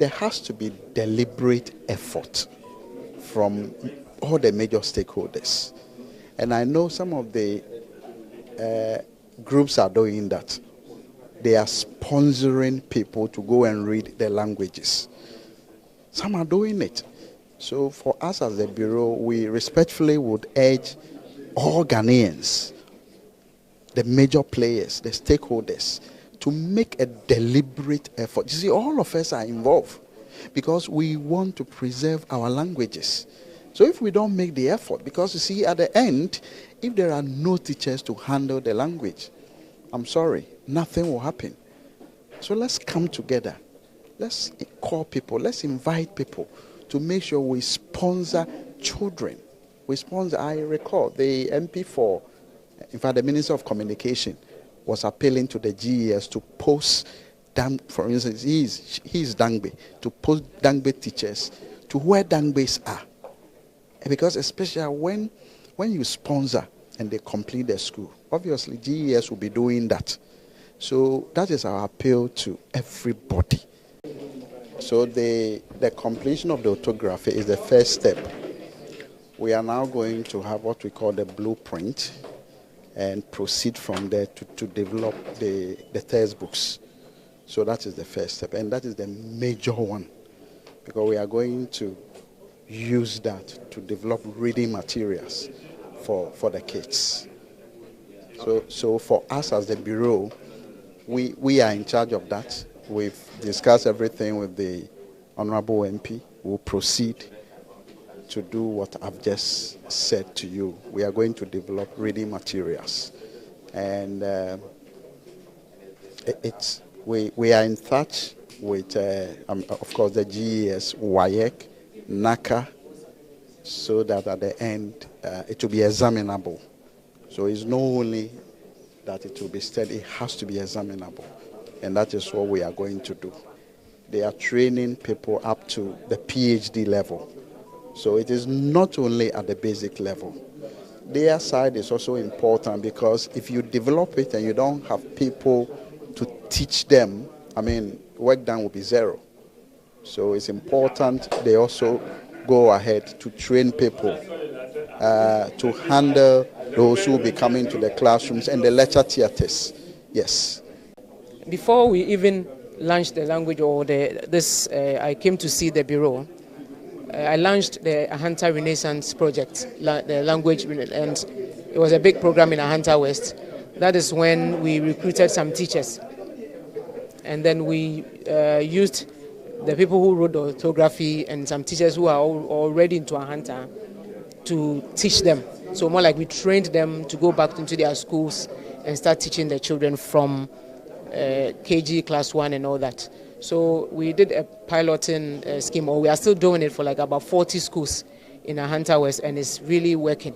there has to be deliberate effort from all the major stakeholders. And I know some of the groups are doing that. They are sponsoring people to go and read the languages. Some are doing it. So for us as the Bureau, we respectfully would urge all Ghanaians, the major players, the stakeholders, to make a deliberate effort. You see, all of us are involved because we want to preserve our languages. So if we don't make the effort, because you see, at the end, if there are no teachers to handle the language, I'm sorry, nothing will happen. So let's come together. Let's call people. Let's invite people to make sure we sponsor children. I recall the MP in fact, the Minister of Communication was appealing to the GES to post, for instance, he's Dangbe, to post Dangbe teachers to where Dangbes are. Because especially when you sponsor and they complete their school, obviously GES will be doing that. So that is our appeal to everybody. So the completion of the orthography is the first step. We are now going to have what we call the blueprint and proceed from there to develop the textbooks. So that is the first step, and that is the major one, because we are going to use that to develop reading materials for the kids. So for us as the Bureau, we are in charge of that. We've discussed everything with the Honorable MP. We'll proceed to do what I've just said to you. We are going to develop reading materials. And we are in touch with, of course, the GES, WAEC, NACA, so that at the end it will be examinable. So it's not only that it will be studied, it has to be examinable. And that is what we are going to do. They are training people up to the PhD level. So it is not only at the basic level. Their side is also important, because if you develop it and you don't have people to teach them, work done will be zero. So it's important they also go ahead to train people to handle those who will be coming to the classrooms and the lecture theatres. Yes. Before we even launched the language I came to see the Bureau. I launched the Ahanta Renaissance Project, the language, and it was a big program in Ahanta West. That is when we recruited some teachers. And then we used the people who wrote the orthography and some teachers who are already into Ahanta to teach them. So more like we trained them to go back into their schools and start teaching the children from KG class 1 and all that. So we did a piloting scheme, or we are still doing it for like about 40 schools in Ahanta West, and it's really working.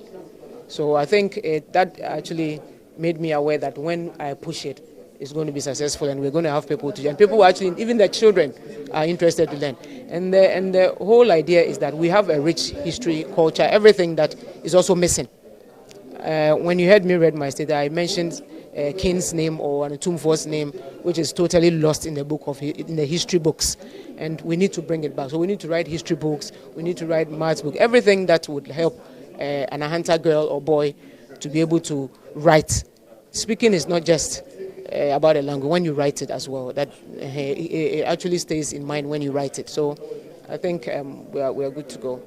So I think that actually made me aware that when I push it, it's going to be successful, and we're going to have people to, and people actually, even the children are interested to learn. And the whole idea is that we have a rich history, culture, everything that is also missing. When you heard me read my state, I mentioned King's name or Tumfo's name, which is totally lost in the history books, and we need to bring it back. So we need to write history books, we need to write maths books, everything that would help an Ahanta girl or boy to be able to write. Speaking is not just about a language. When you write it as well, that it actually stays in mind when you write it. So I think we are good to go.